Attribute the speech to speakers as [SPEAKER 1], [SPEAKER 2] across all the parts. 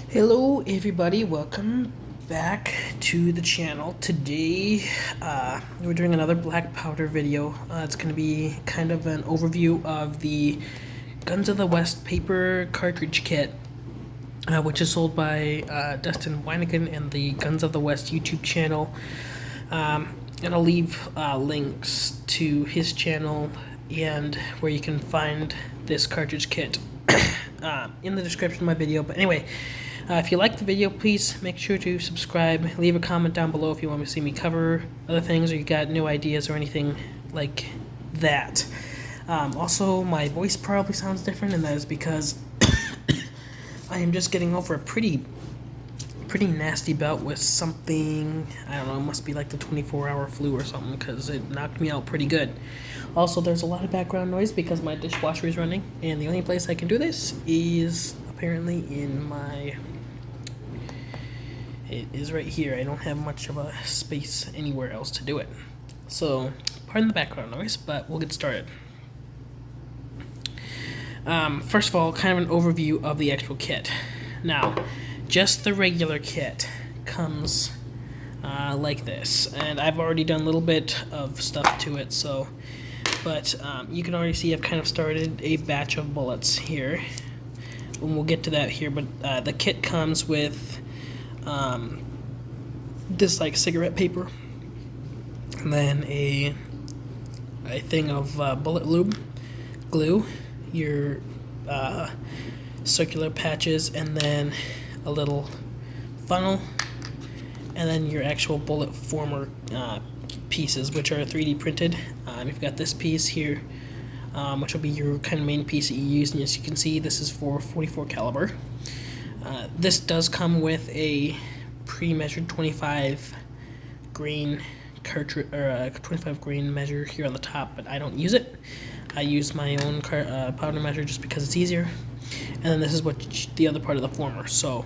[SPEAKER 1] Hello everybody, welcome back to the channel. Today we're doing another black powder video. It's going to be kind of an overview of the Guns of the West paper cartridge kit, which is sold by Dustin Weinigan and the Guns of the West YouTube channel. And I'll leave links to his channel and where you can find this cartridge kit in the description of my video. But anyway, if you like the video, please make sure to subscribe. Leave a comment down below if you want to see me cover other things or you got new ideas or anything like that. Also, my voice probably sounds different, and that is because I am just getting over a pretty nasty bout with something. I don't know, it must be like the 24-hour flu or something, because it knocked me out pretty good. Also, there's a lot of background noise because my dishwasher is running, and the only place I can do this is apparently in my... It is right here. I don't have much of a space anywhere else to do it. So, pardon the background noise, but we'll get started. First of all, kind of an overview of the actual kit. Now, just the regular kit comes like this, and I've already done a little bit of stuff to it, so, but you can already see I've kind of started a batch of bullets here, and we'll get to that here. But the kit comes with this like cigarette paper, and then a thing of bullet lube, glue, your circular patches, and then a little funnel, and then your actual bullet former pieces, which are 3D printed. You've got this piece here, which will be your kind of main piece that you use, and as you can see, this is for 44 caliber. This does come with a pre-measured 25 grain cartridge, or 25 grain measure here on the top, but I don't use it. I use my own powder measure just because it's easier. And then this is what the other part of the former. So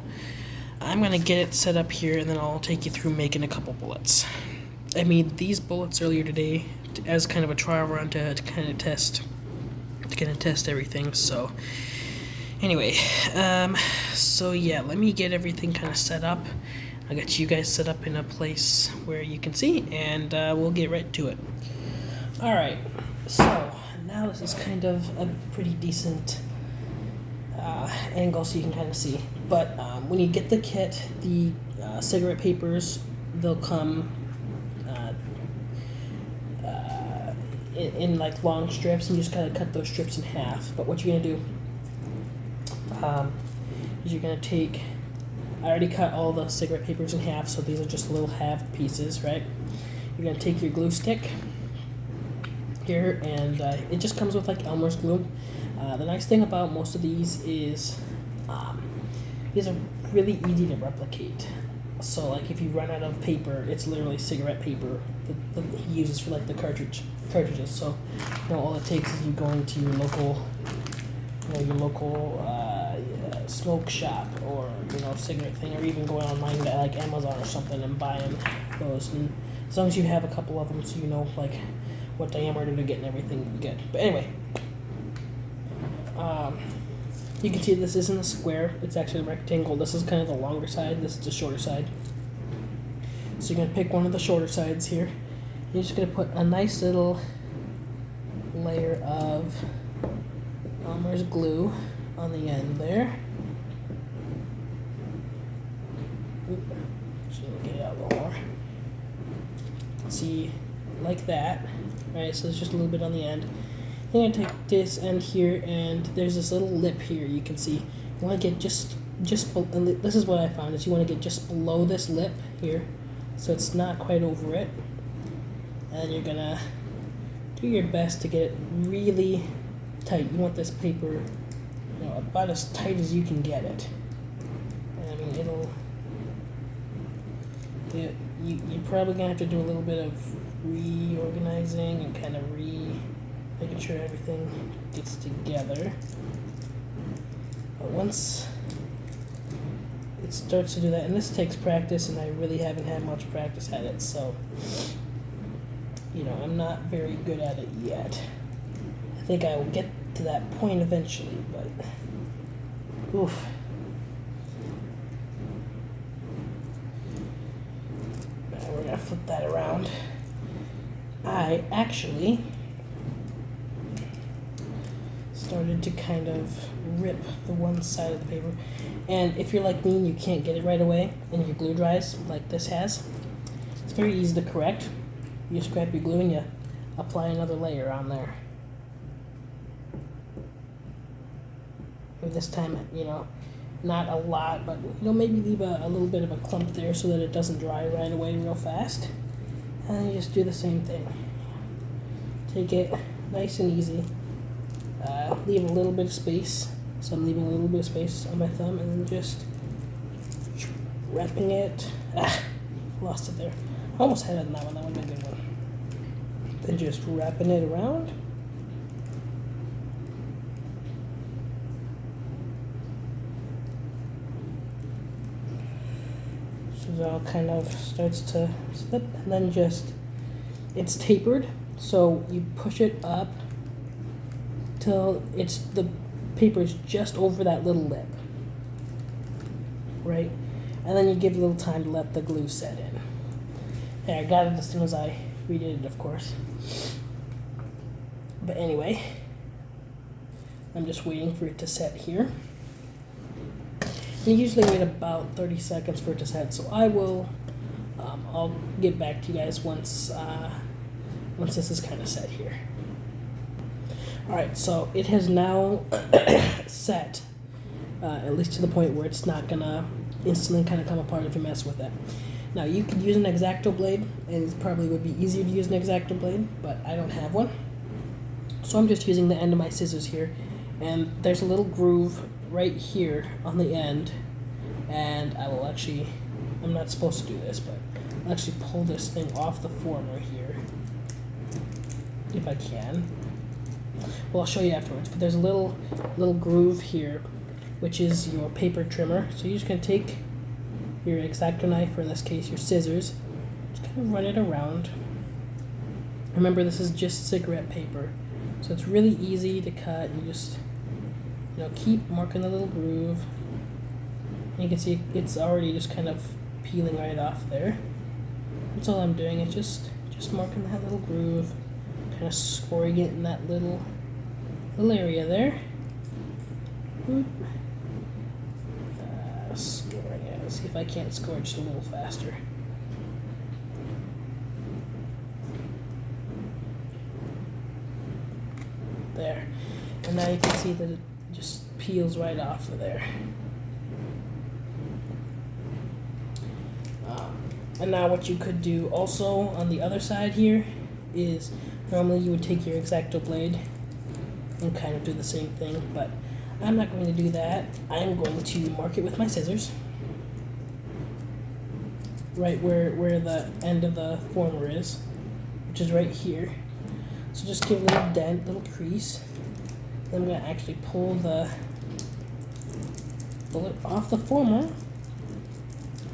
[SPEAKER 1] I'm going to get it set up here, and then I'll take you through making a couple bullets. I made these bullets earlier today as kind of a trial run to kind of test everything. So anyway, so yeah, let me get everything kind of set up. I'll get you guys set up in a place where you can see, and we'll get right to it. Alright, so now this is kind of a pretty decent angle so you can kind of see. But when you get the kit, the cigarette papers, they'll come in like long strips, and you just kind of cut those strips in half. But what you're going to do is you're going to take... I already cut all the cigarette papers in half, so these are just little half pieces, right? You're going to take your glue stick here, and it just comes with like Elmer's glue. The nice thing about most of these is these are really easy to replicate. So like if you run out of paper, it's literally cigarette paper that he uses for like the cartridges. So all it takes is you going to your local smoke shop, or cigarette thing, or even going online to like Amazon or something and buying those. And as long as you have a couple of them, so you know like what diameter to get and everything, you get. But anyway, you can see this isn't a square, it's actually a rectangle. This is kind of the longer side, this is the shorter side. So you're going to pick one of the shorter sides here. You're just going to put a nice little layer of Elmer's glue on the end there. Just going to get it out a little more. See, like that. Right, so there's just a little bit on the end. You're going to take this end here, and there's this little lip here you can see. You want to get just and this is what I found, is you want to get just below this lip here, so it's not quite over it. And you're going to do your best to get it really tight. You want this paper about as tight as you can get it. I mean, you're probably going to have to do a little bit of reorganizing and kind of making sure everything gets together. But once it starts to do that, and this takes practice, and I really haven't had much practice at it, so I'm not very good at it yet. I think I will get to that point eventually, but oof. flip that around, I actually started to kind of rip the one side of the paper. And if you're like me and you can't get it right away and your glue dries like this has, it's very easy to correct. You just grab your glue and you apply another layer on there. And this time, not a lot, but maybe leave a little bit of a clump there so that it doesn't dry right away real fast. And then you just do the same thing. Take it nice and easy. Leave a little bit of space. So I'm leaving a little bit of space on my thumb and then just wrapping it. Lost it there. I almost had it on that one. That would have been a good one. Then just wrapping it around. So it all kind of starts to slip, and then it's tapered. So you push it up till the paper is just over that little lip, right? And then you give it a little time to let the glue set in. There, I got it as soon as I redid it, of course. But anyway, I'm just waiting for it to set here. You usually wait about 30 seconds for it to set, so I'll get back to you guys once this is kind of set here. Alright, so it has now set, at least to the point where it's not gonna instantly kind of come apart if you mess with it. Now you could use an X-Acto blade, and it probably would be easier to use an X-Acto blade, but I don't have one. So I'm just using the end of my scissors here, and there's a little groove right here on the end, and I'm not supposed to do this, but I'll actually pull this thing off the former here, if I can. Well, I'll show you afterwards, but there's a little groove here, which is your paper trimmer. So you're just going to take your X-Acto knife, or in this case your scissors, just kind of run it around. Remember, this is just cigarette paper, so it's really easy to cut. You just keep marking the little groove. And you can see it's already just kind of peeling right off there. That's all I'm doing, is just marking that little groove, kind of scoring it in that little area there. Scoring it. Let's see if I can't score just a little faster. There. And now you can see that it just peels right off of there. And now what you could do also on the other side here is, normally you would take your X-Acto blade and kind of do the same thing, but I'm not going to do that. I'm going to mark it with my scissors right where the end of the former is, which is right here. So just give a little dent, little crease. Then I'm going to actually pull it off the former.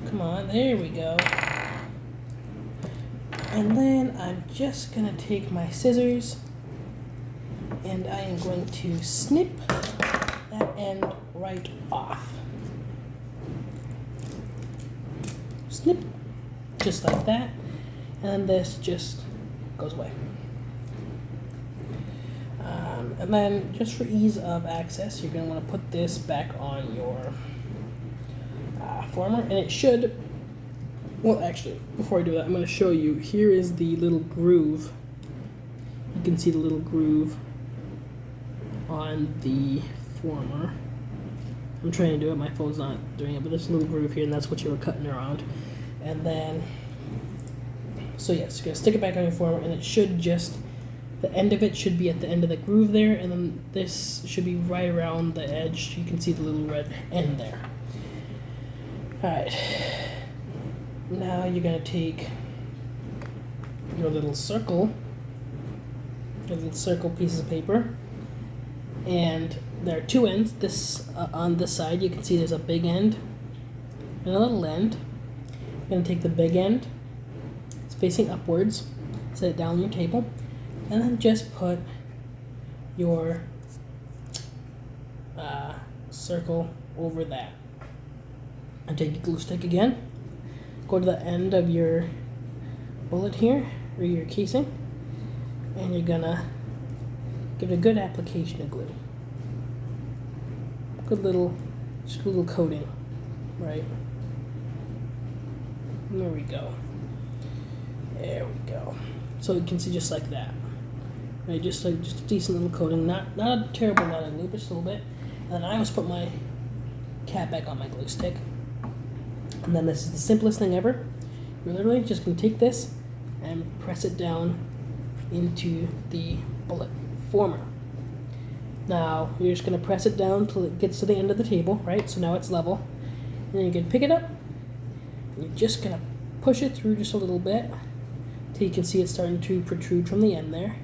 [SPEAKER 1] Come on, there we go. And then I'm just going to take my scissors and I am going to snip that end right off. Snip, just like that. And this just goes away. And then, just for ease of access, you're going to want to put this back on your former, and it should, well, actually, before I do that, I'm going to show you. Here is the little groove. You can see the little groove on the former. I'm trying to do it, my phone's not doing it, but there's a little groove here, and that's what you were cutting around. And then, so yes, you're going to stick it back on your former, and it should just, the end of it should be at the end of the groove there, and then this should be right around the edge. You can see the little red end there. Alright, now you're going to take your little circle pieces of paper, and there are two ends. This on this side you can see there's a big end and a little end. You're going to take the big end, it's facing upwards, set it down on your table, and then just put your circle over that. And take your glue stick again, go to the end of your bullet here, or your casing, and you're gonna give it a good application of glue. Just a little coating, right? There we go. There we go. So you can see just like that, right? Just a decent little coating, not a terrible amount of glue, but just a little bit. And then I always put my cap back on my glue stick. And then this is the simplest thing ever. You're literally just gonna take this and press it down into the bullet former. Now you're just gonna press it down till it gets to the end of the table, right? So now it's level. And then you can pick it up. And you're just gonna push it through just a little bit till you can see it starting to protrude from the end there.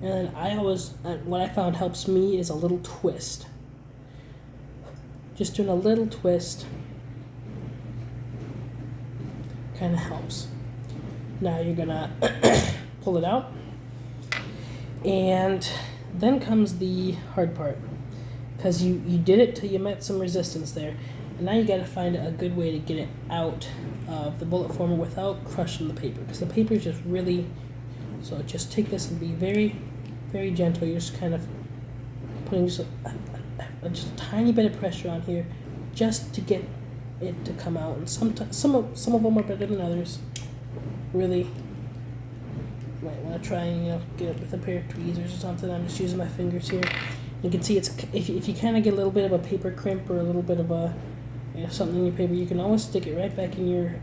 [SPEAKER 1] And what I found helps me is a little twist. Just doing a little twist kind of helps. Now you're gonna pull it out, and then comes the hard part, because you did it till you met some resistance there, and now you got to find a good way to get it out of the bullet former without crushing the paper, because the paper is just really. So just take this and be very, very gentle. You're just kind of putting just a tiny bit of pressure on here, just to get it to come out. And some of them are better than others. Really, you might want to try and get it with a pair of tweezers or something. I'm just using my fingers here. You can see it's if you kind of get a little bit of a paper crimp or a little bit of a something in your paper, you can always stick it right back in your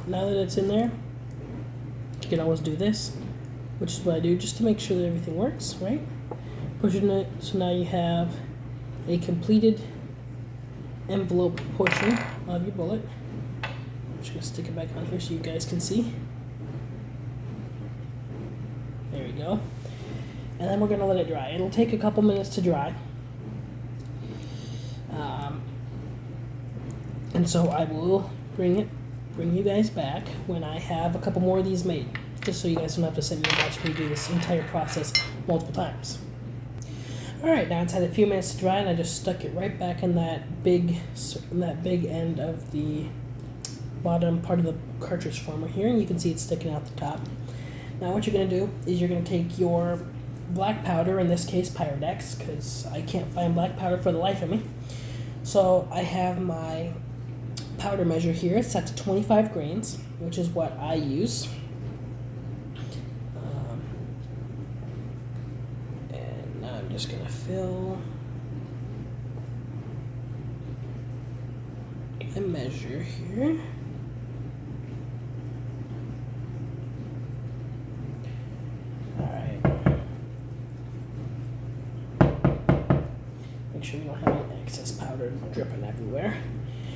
[SPEAKER 1] now that it's in there. You can always do this, which is what I do just to make sure that everything works, right? Pushing it, so now you have a completed envelope portion of your bullet. I'm just gonna stick it back on here so you guys can see. There we go. And then we're gonna let it dry. It'll take a couple minutes to dry. And so I will bring you guys back when I have a couple more of these made, just so you guys don't have to sit and watch me do this entire process multiple times. Alright, now it's had a few minutes to dry, and I just stuck it right back in that big end of the bottom part of the cartridge former here, and you can see it's sticking out the top. Now what you're going to do is you're going to take your black powder, in this case Pyrex, because I can't find black powder for the life of me. So I have my powder measure here. It's set to 25 grains, which is what I use. And now I'm just going to fill a measure here. Make sure we don't have any excess powder dripping everywhere.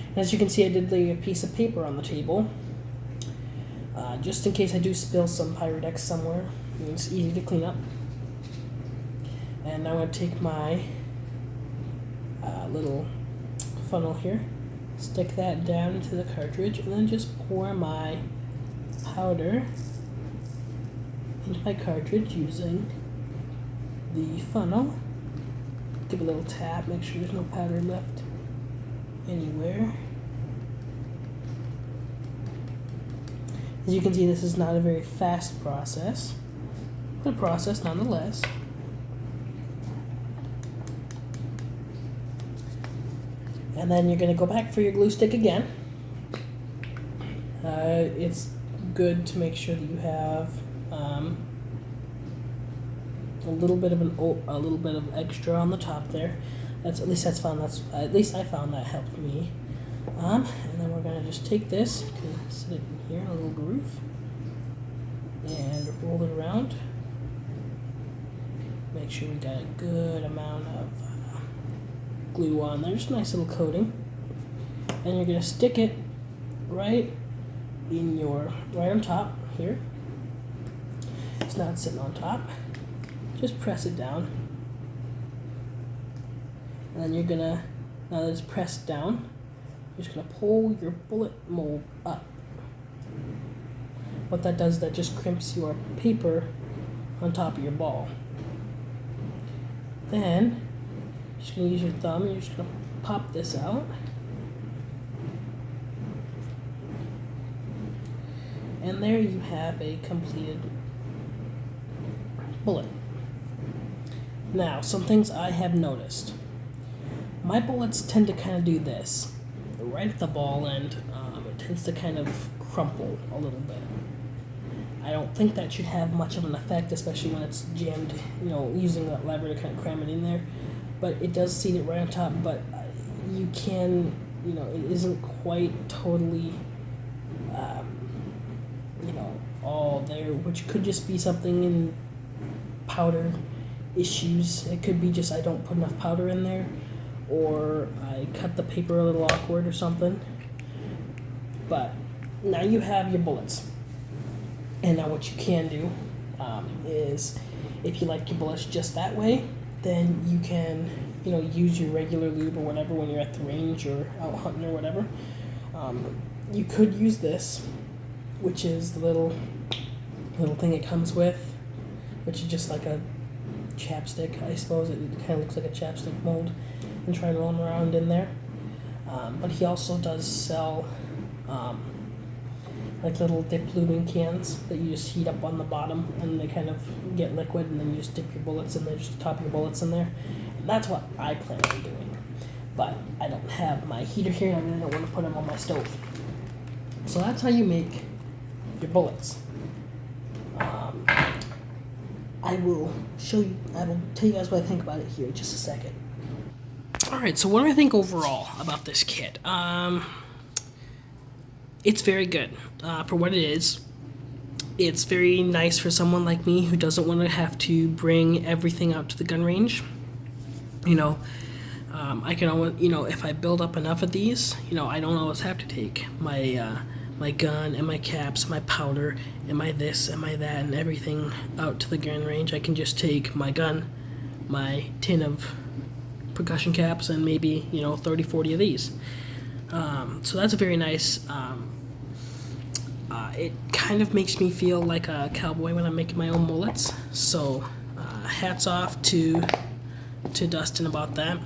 [SPEAKER 1] And as you can see, I did lay a piece of paper on the table, just in case I do spill some Pyrex somewhere. It's easy to clean up. And now I'm going to take my little funnel here, stick that down into the cartridge, and then just pour my powder into my cartridge using the funnel. Give a little tap, make sure there's no powder left anywhere. As you can see, this is not a very fast process, but a process nonetheless. And then you're going to go back for your glue stick again. It's good to make sure that you have a little bit of extra on the top there. At least I found that helped me. And then we're gonna just take this, set it in here in a little groove, and roll it around. Make sure we got a good amount of glue on there, just a nice little coating. And you're gonna stick it right on top here. It's not sitting on top. Just press it down. And then you're gonna, now that it's pressed down, you're just gonna pull your bullet mold up. What that does is that just crimps your paper on top of your ball. Then, you're just gonna use your thumb and you're just gonna pop this out. And there you have a completed bullet. Now, some things I have noticed. My bullets tend to kind of do this. Right at the ball end, it tends to kind of crumple a little bit. I don't think that should have much of an effect, especially when it's jammed, using that lever to kind of cram it in there. But it does seat it right on top, but you can, it isn't quite totally, all there, which could just be something in powder issues. It could be just I don't put enough powder in there, or I cut the paper a little awkward or something. But now you have your bullets. And now what you can do is, if you like your bullets just that way, then you can, use your regular lube or whatever when you're at the range or out hunting or whatever. You could use this, which is the little thing it comes with, which is just like a chapstick, I suppose. It kind of looks like a chapstick mold, and try and roll them around in there. But he also does sell like little dip lubing cans that you just heat up on the bottom, and they kind of get liquid, and then you just dip your bullets in there, just top your bullets in there. And that's what I plan on doing. But I don't have my heater here, and I really don't want to put them on my stove. So that's how you make your bullets. I will tell you guys what I think about it here in just a second. Alright, so what do I think overall about this kit? It's very good for what it is. It's very nice for someone like me who doesn't want to have to bring everything out to the gun range. I can always, if I build up enough of these, I don't always have to take my gun and my caps, my powder, and my this and my that and everything out to the gun range. I can just take my gun, my tin of percussion caps, and maybe 30, 40 of these. So that's very nice. It kind of makes me feel like a cowboy when I'm making my own bullets. So hats off to Dustin about that.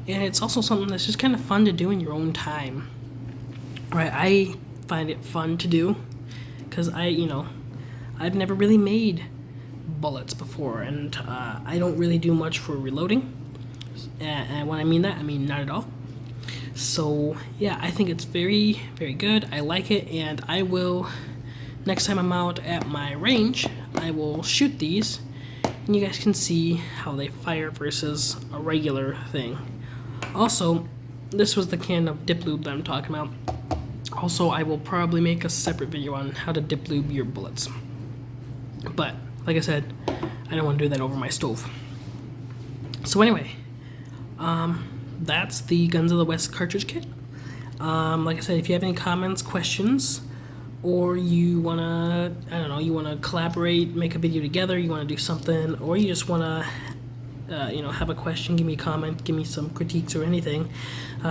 [SPEAKER 1] And it's also something that's just kind of fun to do in your own time. Right? I find it fun to do because I've never really made bullets before, and I don't really do much for reloading. And when I mean that, I mean not at all. So yeah, I think it's very, very good. I like it, and I will, next time I'm out at my range, I will shoot these, and you guys can see how they fire versus a regular thing. Also, this was the can of dip lube that I'm talking about. Also, I will probably make a separate video on how to dip lube your bullets. But, like I said, I don't want to do that over my stove. So anyway, that's the Guns of the West cartridge kit. Like I said, if you have any comments, questions, or you wanna, you wanna collaborate, make a video together, you wanna do something, or you just wanna, have a question, give me a comment, give me some critiques or anything,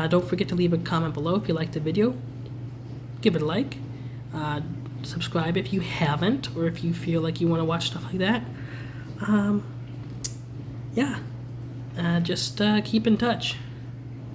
[SPEAKER 1] don't forget to leave a comment below if you liked the video. Give it a like. Subscribe if you haven't, or if you feel like you want to watch stuff like that. Yeah. Just keep in touch.